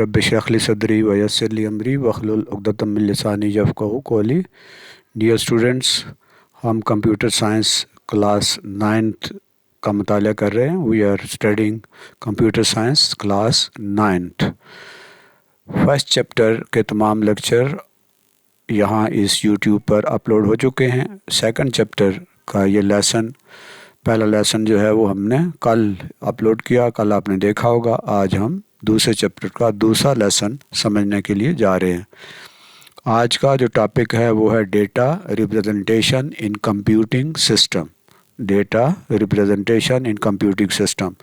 Rabbi इश्रह ली सदरी व यस्सिर ली अमरी वहलुल उक़दतम मिन लिसानी यफ़क़हू क़ौली। डियर स्टूडेंट्स, हम कंप्यूटर साइंस क्लास 9th का मुताला कर रहे हैं। We are studying computer science class 9th। First chapter के तमाम लेक्चर यहाँ इस यूट्यूब पर अपलोड हो चुके हैं। सेकंड चैप्टर का ये लेसन, पहला लेसन जो है वो हमने कल अपलोड किया, कल आपने देखा होगा। आज हम दूसरे चैप्टर का दूसरा लेसन समझने के लिए जा रहे हैं। आज का जो टॉपिक है वो है data representation in computing system. Data representation in computing system.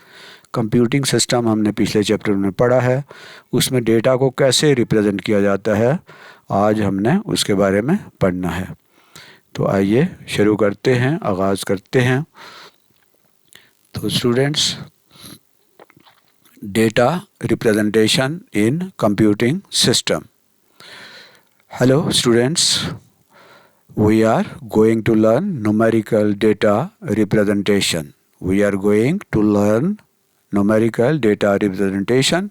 Computing system हमने पिछले चैप्टर में पढ़ा है, उसमें डेटा को कैसे रिप्रेजेंट किया जाता है, आज हमने उसके बारे में पढ़ना है। तो आइए शुरू करते हैं, आगाज़ करते हैं। तो students, data representation in computing system. Hello students, we are going to learn numerical data representation. We are going to learn numerical data representation.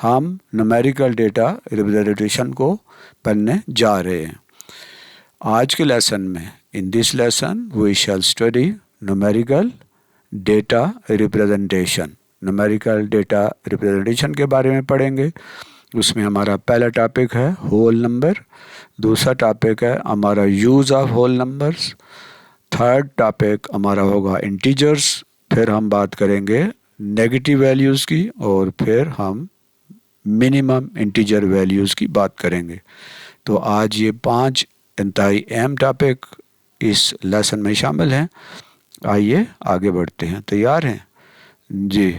हम numerical data representation को पढ़ने जा रहे हैं आज के लेसन में। In this lesson we shall study numerical data representation. numerical data representation के बारे में पढ़ेंगे। उसमें हमारा पहला टॉपिक है होल नंबर, दूसरा टॉपिक है हमारा use of whole numbers, third topic हमारा होगा इंटीजर्स, फिर हम बात करेंगे नेगेटिव वैल्यूज़ की, और फिर हम मिनिमम इंटीजर वैल्यूज़ की बात करेंगे। तो आज ये 5 इंतहाई अहम टॉपिक इस लेसन में शामिल हैं। आइए आगे बढ़ते हैं। तैयार हैं जी?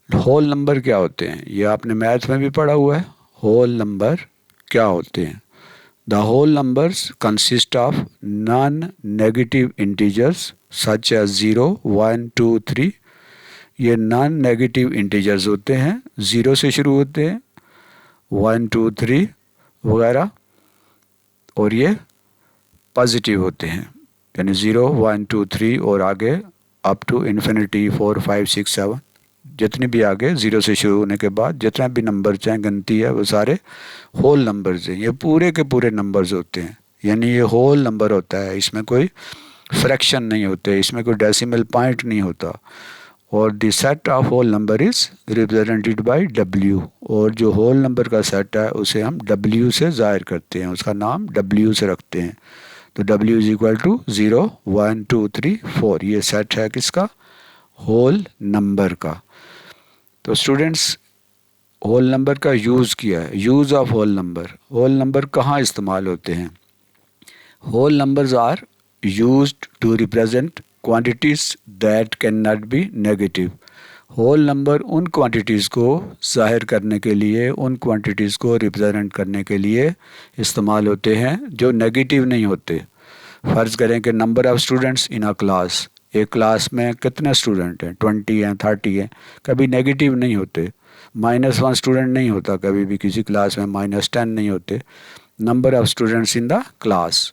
होल नंबर क्या होते हैं ये आपने मैथ में भी पढ़ा हुआ है। होल नंबर क्या होते हैं? The whole numbers consist of non negative integers such as 0, 1, 2, 3। ये नॉन नेगेटिव इंटीजर्स होते हैं, 0 से शुरू होते हैं, 1, 2, 3 वगैरह, और ये पॉजिटिव होते हैं, यानी 0, 1, 2, 3 और आगे अप टू इन्फिनिटी 4, 5, 6, 7, जितने भी आगे 0 से शुरू होने के बाद जितना भी नंबर चाहे गिनती है वो सारे होल नंबर्स हैं। ये पूरे के पूरे नंबर्स होते हैं, यानी ये होल नंबर होता है। इसमें कोई फ्रैक्शन नहीं होते, इसमें कोई डेसिमल पॉइंट नहीं होता। और the set of whole number is represented by W। और जो होल नंबर का सेट है उसे हम W से ज़ाहिर करते हैं, उसका नाम W से रखते हैं। तो W इज़ इक्वल टू 0, 1, 2, 3, 4। ये सेट है किसका? होल नंबर का। तो स्टूडेंट्स, होल नंबर का यूज़ किया है, use of whole number. Whole number कहाँ इस्तेमाल होते हैं? Whole numbers are used to represent quantities that can not be negative. Whole number उन क्वांटिटीज़ को ज़ाहिर करने के लिए, उन क्वांटिटीज़ को रिप्रेजेंट करने के लिए इस्तेमाल होते हैं जो नेगेटिव नहीं होते। फ़र्ज़ करें कि number of students in a class, एक क्लास में कितने स्टूडेंट हैं? 20 हैं, 30 हैं, कभी नेगेटिव नहीं होते। -1 स्टूडेंट नहीं होता कभी भी किसी क्लास में, -10 नहीं होते। Number of students in the class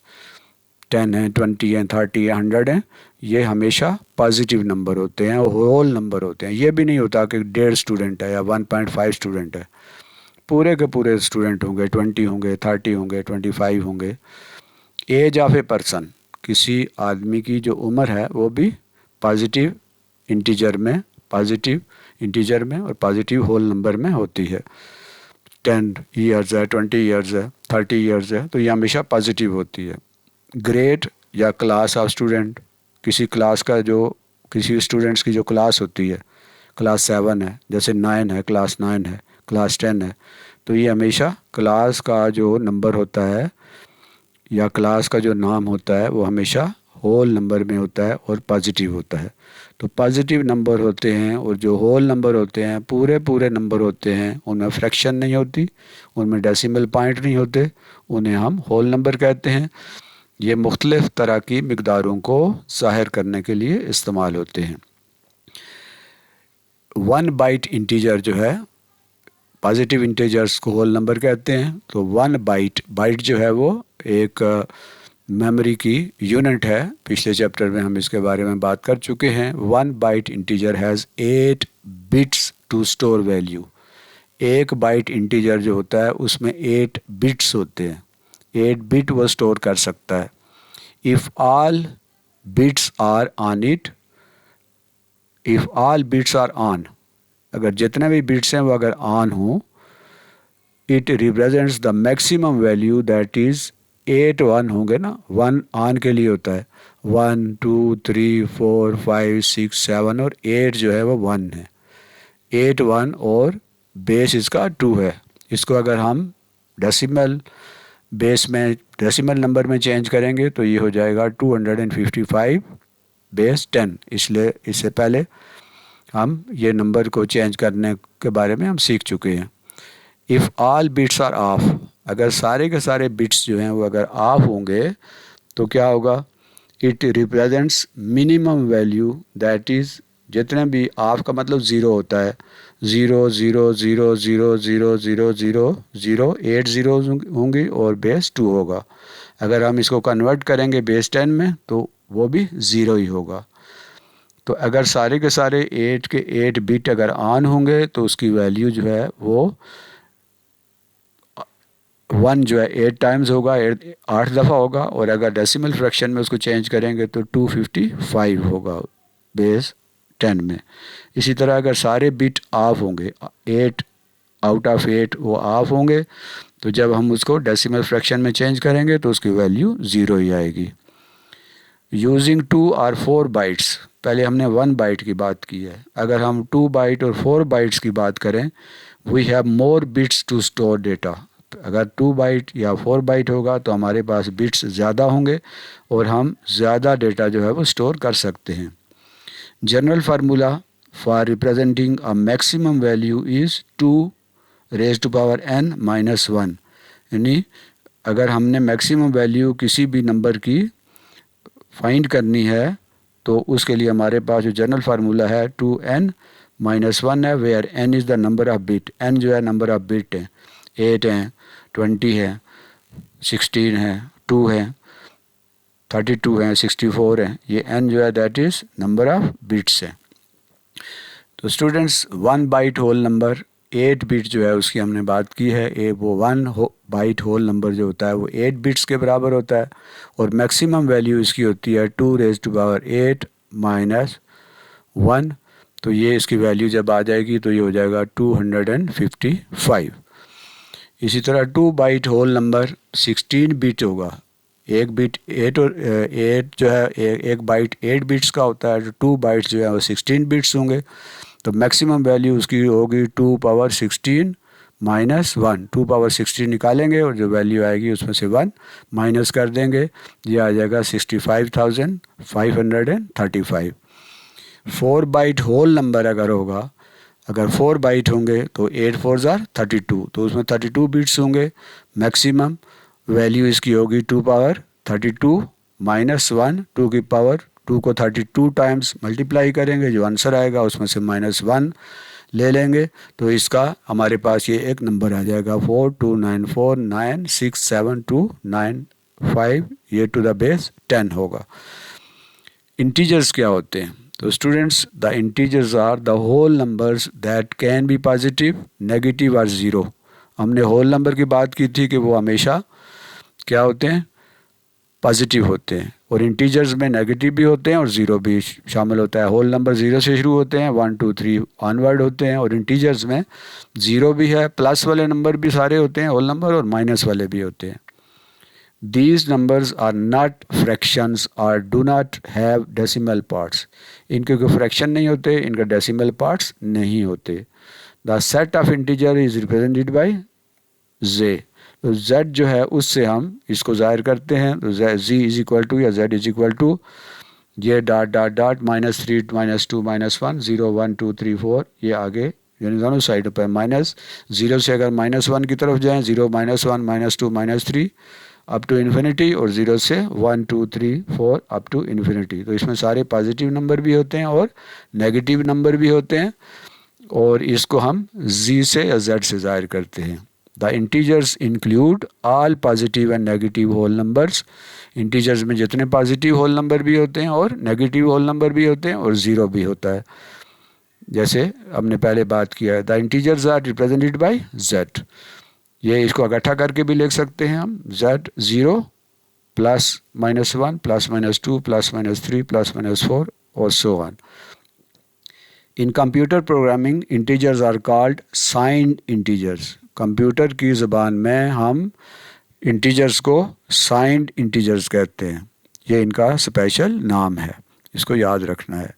10 हैं, 20 हैं, 30 हैं, 100 हैं, ये हमेशा पॉजिटिव नंबर होते हैं और होल नंबर होते हैं। ये भी नहीं होता कि 1.5 स्टूडेंट है या 1.5 स्टूडेंट है। पूरे के पूरे स्टूडेंट होंगे, 20 होंगे, 30 होंगे, 25 होंगे। एज ऑफ ए पर्सन, किसी आदमी की जो उम्र है वो भी पॉजिटिव इंटीजर में, पॉजिटिव इंटीजर में और पॉजिटिव होल नंबर में होती है। 10 ईयर्स है, 20 ईयर्स है, 30 ईयर्स है, तो ये हमेशा पॉजिटिव होती है। ग्रेड या क्लास ऑफ स्टूडेंट, किसी क्लास का जो, किसी स्टूडेंट्स की जो क्लास होती है, क्लास 7 है, जैसे 9 है, क्लास 9 है, क्लास 10 है, तो ये हमेशा क्लास का जो नंबर होता है या क्लास का जो नाम होता है वो हमेशा होल नंबर में होता है और पॉजिटिव होता है। तो पॉजिटिव नंबर होते हैं और जो होल नंबर होते हैं पूरे पूरे नंबर होते हैं, उनमें फ्रैक्शन नहीं होती, उनमें डेसिमल पॉइंट नहीं होते, उन्हें हम होल नंबर कहते हैं। ये मुख्तलिफ़ तरह की मिक़दारों को ज़ाहिर करने के लिए इस्तेमाल होते हैं। 1 बाइट इंटीजर जो है, पॉजिटिव इंटीजर्स को होल नंबर कहते हैं। तो 1 बाइट, बाइट जो है वो एक मेमोरी की यूनिट है। पिछले चैप्टर में हम इसके बारे में बात कर चुके हैं। 1 byte integer has 8 bits to store value. एक बाइट इंटीजर जो होता है उसमें 8 बिट्स होते हैं, 8 बिट वो स्टोर कर सकता है। If all bits are on it, if all bits are on, अगर जितने भी बिट्स हैं वो अगर ऑन हों, it represents the maximum value that is 8 1 होंगे ना, 1 ऑन के लिए होता है, 1 2 3 4 5 6 7 और 8 जो है वो 1 है, 8 1 और बेस इसका 2 है। इसको अगर हम डेसिमल बेस में, डेसिमल नंबर में चेंज करेंगे तो ये हो जाएगा 255 बेस 10। इसलिए इससे पहले हम ये नंबर को चेंज करने के बारे में हम सीख चुके हैं। If all bits are off, अगर सारे के सारे बिट्स जो हैं वो अगर ऑफ होंगे तो क्या होगा, it represents minimum value that is, जितने भी ऑफ का मतलब ज़ीरो होता है, 0 0 0 0 0 0 0 0, 8 ज़ीरो होंगी और बेस 2 होगा। अगर हम इसको कन्वर्ट करेंगे बेस 10 में तो वो भी ज़ीरो ही होगा। तो अगर सारे के सारे 8 के 8 बिट अगर ऑन होंगे तो उसकी वैल्यू जो है वो 1 जो है 8 टाइम्स होगा, 8 दफ़ा होगा, और अगर डेसिमल फ्रैक्शन में उसको चेंज करेंगे तो 255 होगा बेस 10 में। इसी तरह अगर सारे बिट ऑफ होंगे, 8 आउट ऑफ 8 वो ऑफ होंगे, तो जब हम उसको डेसिमल फ्रैक्शन में चेंज करेंगे तो उसकी वैल्यू ज़ीरो ही आएगी। यूजिंग 2 और 4 बाइट्स, पहले हमने 1 बाइट की बात की है, अगर हम 2 बाइट और 4 बाइट्स की बात करें, we have more bits to store data. अगर 2 बाइट या 4 बाइट होगा तो हमारे पास बिट्स ज़्यादा होंगे और हम ज़्यादा डेटा जो है वो स्टोर कर सकते हैं। General formula for representing a maximum value is 2 raise to power n minus 1, यानी अगर हमने मैक्सिमम वैल्यू किसी भी नंबर की फाइंड करनी है तो उसके लिए हमारे पास जो जनरल फार्मूला है 2n माइनस 1 है, where n is the number of bit, n जो है नंबर ऑफ बिट है, 8 हैं, 20 है, 16 है, 2 है, 32 हैं, 64 हैं, ये n जो है that is number of bits है। तो students 1 byte whole number 8 bit जो है उसकी हमने बात की है, वो 1 बाइट होल नंबर जो होता है वो 8 बिट्स के बराबर होता है, और मैक्सिमम वैल्यू इसकी होती है 2 रेज़ टू पावर 8 माइनस 1। तो ये इसकी वैल्यू जब आ जाएगी तो ये हो जाएगा 255। इसी तरह 2 बाइट होल नंबर 16 बिट होगा, एक बिट 8 और 8 जो है एक बाइट 8 बिट्स का होता है, 2 बाइट्स जो है वो 16 बिट्स होंगे, तो मैक्सिमम वैल्यू उसकी होगी 2 पावर 16 माइनस 1। 2 पावर 16 निकालेंगे और जो वैल्यू आएगी उसमें से 1 माइनस कर देंगे, ये आ जाएगा 65,535। 4 बाइट होल नंबर अगर होगा, अगर 4 बाइट होंगे तो 8 4 ज़ार 32, तो उसमें 32 बिट्स होंगे, मैक्सिमम वैल्यू इसकी होगी 2 पावर 32 माइनस 1, 2 की पावर 2 को 32 टाइम्स मल्टीप्लाई करेंगे, जो आंसर आएगा उसमें से माइनस 1 ले लेंगे, तो इसका हमारे पास ये एक नंबर आ जाएगा 4294967295, ये टू द बेस 10 होगा। इंटीजर्स क्या होते हैं? तो students the integers are the whole numbers that can be positive, negative और ज़ीरो। हमने होल नंबर की बात की थी कि वो हमेशा क्या होते हैं, पॉजिटिव होते हैं, और इंटीजर्स में नेगेटिव भी होते हैं और ज़ीरो भी शामिल होता है। होल नंबर ज़ीरो से शुरू होते हैं, 1 2 3 ऑनवर्ड होते हैं, और इंटीजर्स में ज़ीरो भी है, प्लस वाले नंबर भी सारे होते हैं होल नंबर, और माइनस वाले भी होते हैं। These numbers are not fractions or do not have decimal parts. इनके कोई फ्रैक्शन नहीं होते, इनका डेसिमल पार्ट्स नहीं होते। The set of integer is represented by z. तो z जो है उससे हम इसको ज़ाहिर करते हैं, तो z इज इक्वल टू या z इज इक्वल टू ये डॉट डॉट डॉट -3 -2 -1 0 1 2 3 4, ये आगे यानी दोनों साइडों पर माइनस, ज़ीरो से अगर -1 की तरफ जाएँ, 0 -1 -2 -3 अप टू इन्फिनिटी, और 0 से 1 2 3 4 अप टू इन्फिनिटी। तो इसमें सारे पॉजिटिव नंबर भी होते हैं और नेगेटिव नंबर भी होते हैं, और इसको हम z से या z से ज़ाहिर करते हैं। The integers include all positive and negative whole numbers. Integers में जितने पॉजिटिव होल नंबर भी होते हैं और नेगेटिव होल नंबर भी होते हैं और ज़ीरो भी होता है। जैसे हमने पहले बात किया है, the integers are represented by z। ये इसको इकट्ठा करके भी लिख सकते हैं हम, z 0 plus -1 plus -2 plus -3 plus -4 और so on. In computer programming integers are called signed integers. Computer की ज़बान में हम इंटीजर्स को साइंड इंटीजर्स कहते हैं, ये इनका स्पेशल नाम है, इसको याद रखना है।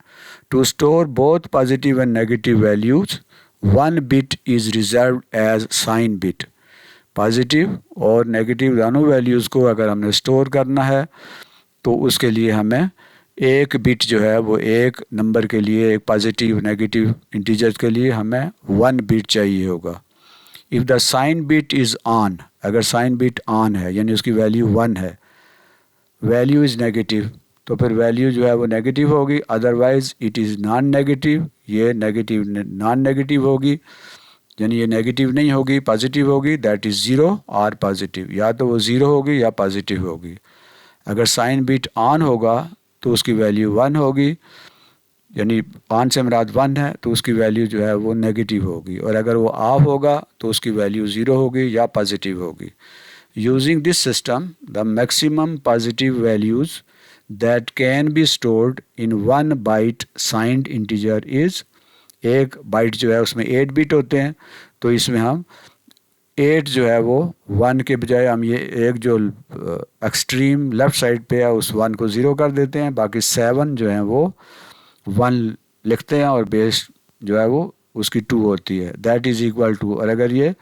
To store both positive and negative values, one bit is reserved as sign bit. Positive और नेगेटिव दोनों वैल्यूज़ को अगर हमने स्टोर करना है तो उसके लिए हमें एक बिट जो है वो एक नंबर के लिए, एक पॉजिटिव नेगेटिव इंटीजर के लिए हमें 1 बिट चाहिए होगा। If the sign bit is on, अगर साइन बिट ऑन है यानी उसकी वैल्यू 1 है, वैल्यू इज़ नेगेटिव, तो फिर वैल्यू जो है वो नेगेटिव होगी। Otherwise it is non negative, ये नेगेटिव नॉन नेगेटिव होगी, यानी ये नेगेटिव नहीं होगी, पॉजिटिव होगी, दैट इज़ 0 और पॉजिटिव, या तो वो 0 होगी या पॉजिटिव होगी। अगर साइन बिट ऑन होगा तो उसकी वैल्यू 1 होगी, यानी ऑन से मुराद 1 है, तो उसकी वैल्यू जो है वो नेगेटिव होगी। और अगर वो ऑफ होगा तो उसकी वैल्यू 0 होगी या पॉजिटिव होगी। Using this system the maximum positive values that can be stored in 1 byte signed integer is, एक बाइट जो है उसमें 8 बिट होते हैं, तो इसमें हम 8 जो है वो 1 के बजाय हम ये एक जो एक्सट्रीम लेफ़्ट साइड पे है उस 1 को 0 कर देते हैं, बाकी 7 जो हैं वो 1 लिखते हैं और बेस जो है वो उसकी 2 होती है, दैट इज़ इक्वल टू। और अगर ये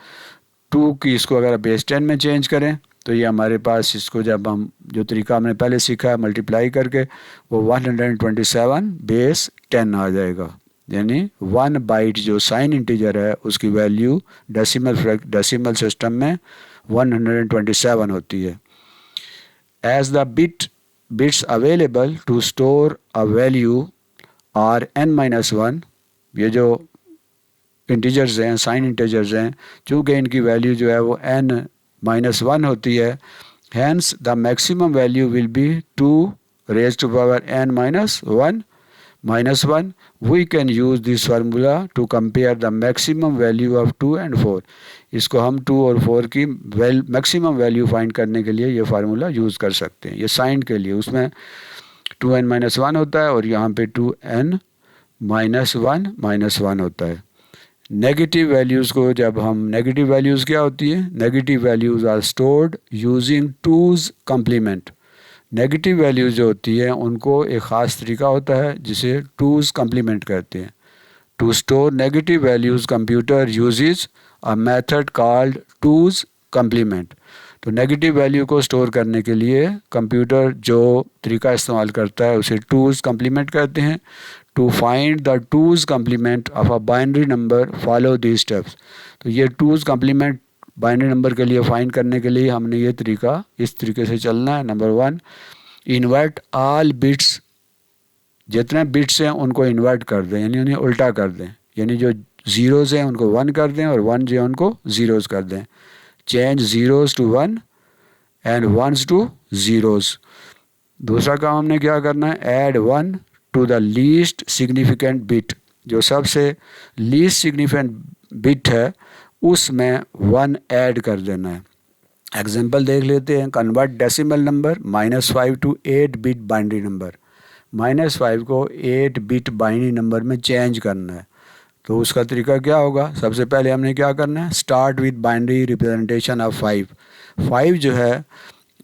2 की इसको अगर बेस 10 में चेंज करें तो ये हमारे पास, इसको जब हम जो तरीका हमने पहले सीखा है मल्टीप्लाई करके, वो 127 बेस 10 आ जाएगा। यानी 1 बाइट जो साइन इंटीजर है उसकी वैल्यू डेसिमल सिस्टम में 127 होती है। As the bits available to store a value are n-1, ये जो इंटीजर्स हैं साइन इंटीजर्स हैं, चूँकि इनकी वैल्यू जो है वो n-1 होती है, hence the maximum value will be 2 raise to power n-1 -1। We can use this formula to compare the maximum value of 2 and 4। इसको हम 2 और 4 की मैक्सिमम वैल्यू फाइंड करने के लिए ये फार्मूला यूज़ कर सकते हैं। ये साइन के लिए उसमें 2n-1 होता है और यहाँ पे 2n-1 होता है। नेगेटिव वैल्यूज़ को जब हम, नेगेटिव वैल्यूज़ क्या होती है? Negative values are stored using 2's complement. Negative values जो होती हैं उनको एक ख़ास तरीका होता है जिसे 2's कम्प्लीमेंट कहते हैं। To store negative values computer uses a method called 2's complement. तो नेगेटिव वैल्यू को स्टोर करने के लिए कंप्यूटर जो तरीका इस्तेमाल करता है उसे 2's कम्प्लीमेंट कहते हैं। To find the 2's complement of a binary number follow these steps. तो ये 2's कम्प्लीमेंट बाइनरी नंबर के लिए फाइंड करने के लिए हमने ये तरीका इस तरीके से चलना है। नंबर 1, इन्वर्ट ऑल बिट्स, जितने बिट्स हैं उनको इन्वर्ट कर दें, यानी उन्हें उल्टा कर दें, यानी जो ज़ीरोज़ हैं उनको 1 कर दें और 1 जो है उनको ज़ीरोज़ कर दें। Change zeros to 1 and 1s to zeros. दूसरा काम हमने क्या करना है? Add 1 to the least significant bit, जो सबसे लीस्ट सिग्निफिकेंट बिट है उसमें 1 ऐड कर देना है। एग्जांपल देख लेते हैं। Convert decimal number -5 to 8 bit binary number. -5 को 8 बिट बाइनरी नंबर में चेंज करना है। तो उसका तरीका क्या होगा? सबसे पहले हमने क्या करना है? Start with binary representation of 5 जो है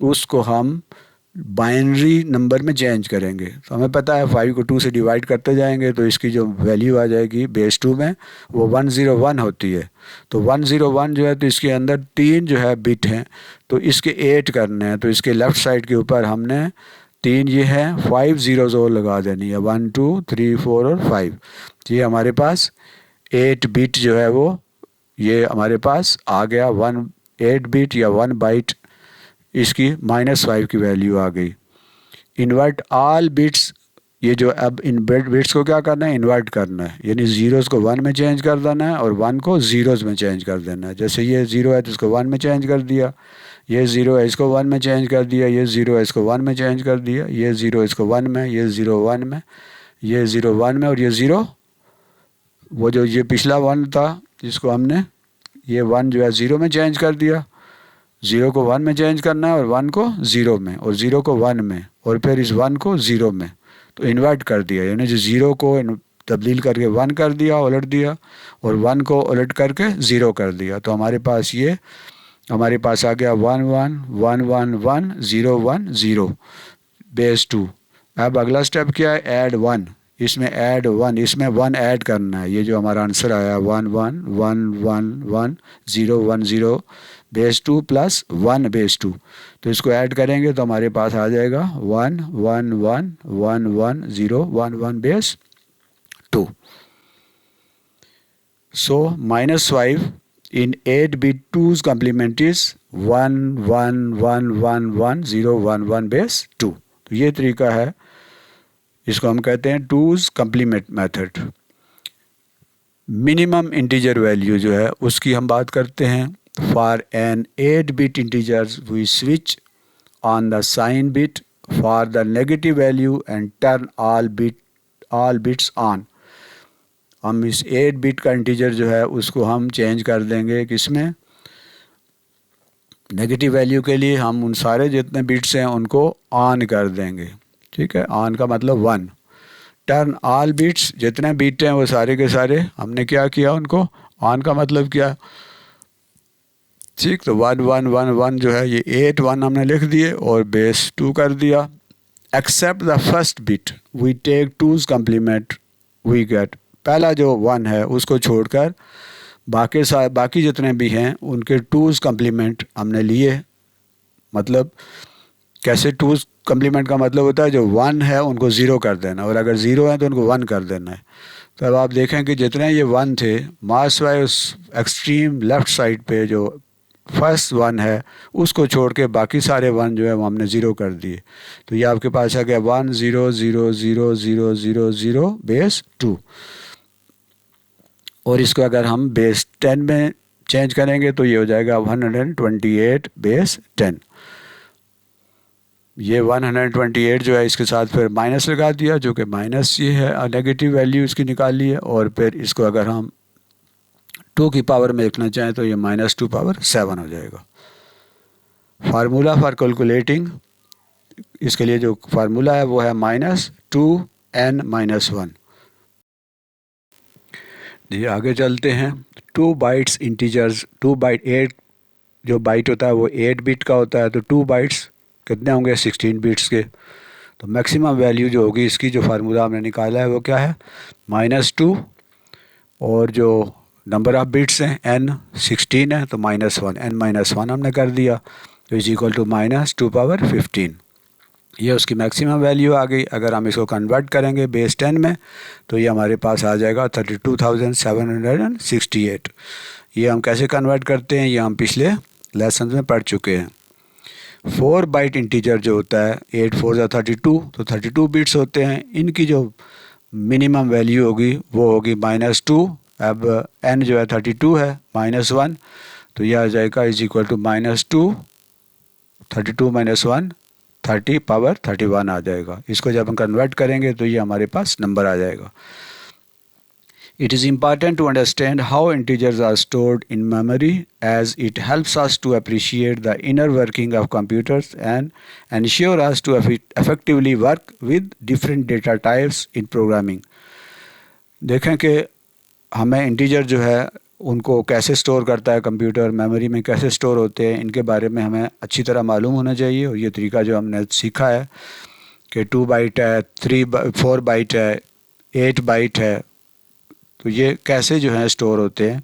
उसको हम बाइनरी नंबर में चेंज करेंगे। तो हमें पता है 5 को 2 से डिवाइड करते जाएंगे तो इसकी जो वैल्यू आ जाएगी बेस 2 में वो 101 होती है। तो 101 जो है तो इसके अंदर 3 जो है बिट हैं, तो इसके 8 करने हैं। तो इसके लेफ़्ट साइड के ऊपर हमने 3 ये है 5 ज़ीरोज़ और लगा देनी है, 1 2 3 4 और 5। ये हमारे पास 8 बिट जो है वो ये हमारे पास आ गया। 8 बिट या 1 बाइट, इसकी -5 की वैल्यू आ गई। इन्वर्ट ऑल बिट्स, ये जो अब इन बिट्स को क्या करना है? इन्वर्ट करना है, यानी ज़ीरोज़ को 1 में चेंज कर देना है और 1 को ज़ीरोज़ में चेंज कर देना है। जैसे ये 0 है तो इसको 1 में चेंज कर दिया, ये 0 है इसको 1 में चेंज कर दिया, ये 0 है इसको 1 में चेंज कर दिया, ये 0 इसको 1 में, ये 0 1 में, ये 0 1 में और ये 0 वो जो ये पिछला 1 था जिसको हमने ये 1 जो है 0 में चेंज कर दिया, 0 को 1 में चेंज करना है और 1 को 0 में और 0 को 1 में और फिर इस 1 को 0 में, तो इन्वर्ट कर दिया, यानी जो 0 को तब्दील करके 1 कर दिया, उलट दिया, और 1 को उलट करके 0 कर दिया। तो हमारे पास आ गया 1 1 1 1 1 0 1 0 बेस 2। अब अगला स्टेप क्या है, ऐड 1, इसमें ऐड 1, इसमें 1 ऐड करना है। ये जो हमारा आंसर आया 1 1 1 1 1 0 1 0 बेस 2 प्लस 1 बेस 2, तो इसको ऐड करेंगे तो हमारे पास आ जाएगा 1 1 1 1 1 0 1 1 base 2। So -5 in 8-bit 2's complement is 1 1 1 1 1 0 1 1 base 2। तो ये तरीका है, इसको हम कहते हैं 2's complement method. Minimum integer value जो है उसकी हम बात करते हैं। For an 8-bit integers we switch on the sign bit for the negative value and turn all bits on. हम इस 8 बिट का इंटीजर जो है उसको हम चेंज कर देंगे किसमें, नेगेटिव वैल्यू के लिए हम उन सारे जितने बिट्स हैं उनको ऑन कर देंगे। ठीक है, ऑन का मतलब 1। टर्न ऑल बिट्स, जितने बिट हैं वो सारे के सारे हमने क्या किया, उनको ऑन का मतलब क्या। ठीक, तो 1 1 1 1 जो है ये 8 1 हमने लिख दिए और बेस 2 कर दिया। Except the first bit we take 2's complement we get. पहला जो 1 है उसको छोड़कर बाकी जितने भी हैं उनके 2's complement हमने लिए। मतलब कैसे 2's complement का मतलब होता है जो 1 है उनको 0 कर देना, और अगर 0 है तो उनको 1 कर देना है। तो अब आप देखें कि जितने ये 1 थे, मास वाई उस एक्सट्रीम लेफ़्ट साइड पे जो फर्स्ट 1 है उसको छोड़ के बाकी सारे 1 जो है वो हमने 0 कर दिए। तो ये आपके पास आ गया 1 0 0 0 0 0 0 बेस 2। और इसको अगर हम बेस 10 में चेंज करेंगे तो ये हो जाएगा 128 बेस 10। ये 128 जो है इसके साथ फिर माइनस लगा दिया, जो कि माइनस ये है, नेगेटिव वैल्यू इसकी निकाल ली है। और फिर इसको अगर हम 2 की पावर में लिखना चाहें तो ये -2 पावर 7 हो जाएगा। फार्मूला फॉर कैलकुलेटिंग, इसके लिए जो फार्मूला है वो है -2n - 1। जी आगे चलते हैं। 2 बाइट्स इंटीजर्स, 2 बाइट 8 जो बाइट होता है वो 8 बिट का होता है, तो 2 बाइट्स कितने होंगे 16 बिट्स के। तो मैक्सिमम वैल्यू जो होगी इसकी, जो फार्मूला हमने निकाला है वो क्या है -2, और जो नंबर ऑफ़ बिट्स हैं n 16 है तो -1, n - 1 हमने कर दिया, तो इज इक्वल टू -2 पावर 15। ये उसकी मैक्सिमम वैल्यू आ गई। अगर हम इसको कन्वर्ट करेंगे बेस 10 में तो ये हमारे पास आ जाएगा 32,768। ये हम कैसे कन्वर्ट करते हैं ये हम पिछले लेसन में पढ़ चुके हैं। 4 बाइट इंटीजर जो होता है 8 4 ज़ा 32, तो 32 बिट्स होते हैं। इनकी जो मिनिमम वैल्यू होगी वो होगी -2। अब n जो है 32 है, -1, तो यह आ जाएगा इज इक्वल टू -2 32 - 1 30 पावर 31 आ जाएगा। इसको जब हम कन्वर्ट करेंगे तो ये हमारे पास नंबर आ जाएगा। It is important to understand how integers are stored in memory, as it helps us to appreciate the inner working of computers and ensure us to effectively work with different data types in programming। देखें कि हमें integer जो है उनको कैसे store करता है computer, memory में कैसे स्टोर होते हैं, इनके बारे में हमें अच्छी तरह मालूम होना चाहिए। और ये तरीका जो हमने सीखा है कि 2 बाइट है, 4 बाइट है, 8 बाइट है, तो ये कैसे जो है स्टोर होते हैं।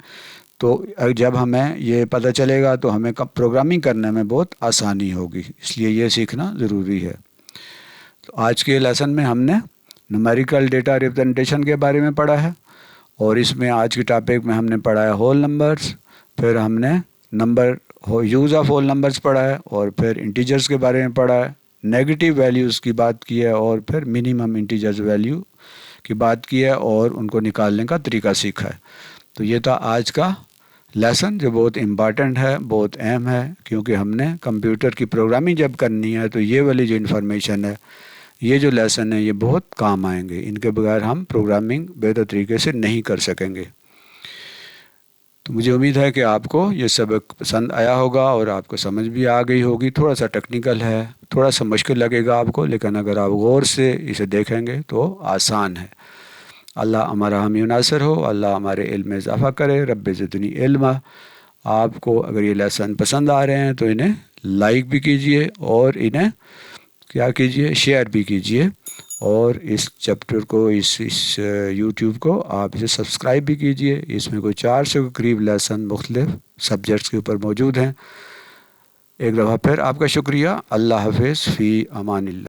तो जब हमें ये पता चलेगा तो हमें प्रोग्रामिंग करने में बहुत आसानी होगी, इसलिए ये सीखना ज़रूरी है। तो आज के लेसन में हमने न्यूमेरिकल डेटा रिप्रेजेंटेशन के बारे में पढ़ा है, और इसमें आज के टॉपिक में हमने पढ़ा है होल नंबर्स, फिर हमने यूज़ ऑफ होल नंबर्स पढ़ा है, और फिर इंटीजर्स के बारे में पढ़ा है, नेगेटिव वैल्यूज़ की बात की है, और फिर मिनिमम इंटीजर्स वैल्यू की बात की है, और उनको निकालने का तरीका सीखा है। तो ये था आज का लेसन, जो बहुत इम्पॉर्टेंट है, बहुत अहम है, क्योंकि हमने कंप्यूटर की प्रोग्रामिंग जब करनी है तो ये वाली जो इन्फॉर्मेशन है ये जो लेसन है ये बहुत काम आएंगे, इनके बगैर हम प्रोग्रामिंग बेहतर तरीके से नहीं कर सकेंगे। तो मुझे उम्मीद है कि आपको ये सबक पसंद आया होगा और आपको समझ भी आ गई होगी। थोड़ा सा टेक्निकल है, थोड़ा सा मुश्किल लगेगा आपको, लेकिन अगर आप गौर से इसे देखेंगे तो आसान है। अल्लाह हमारा हामी नासर हो, अल्लाह हमारे इल्म में इजाफ़ा करे, रब्बे ज़िदनी इल्मा। आपको अगर ये लेसन पसंद आ रहे हैं तो इन्हें लाइक भी कीजिए और इन्हें क्या कीजिए, शेयर भी कीजिए। और इस चैप्टर को, इस यूट्यूब को आप इसे सब्सक्राइब भी कीजिए। इसमें कोई 400 के करीब लेसन मुख्तलिफ सब्जेक्ट्स के ऊपर मौजूद हैं। एक दफ़ा फिर आपका शुक्रिया। अल्लाह हाफ़िज़ फ़ी अमानिल्लाह।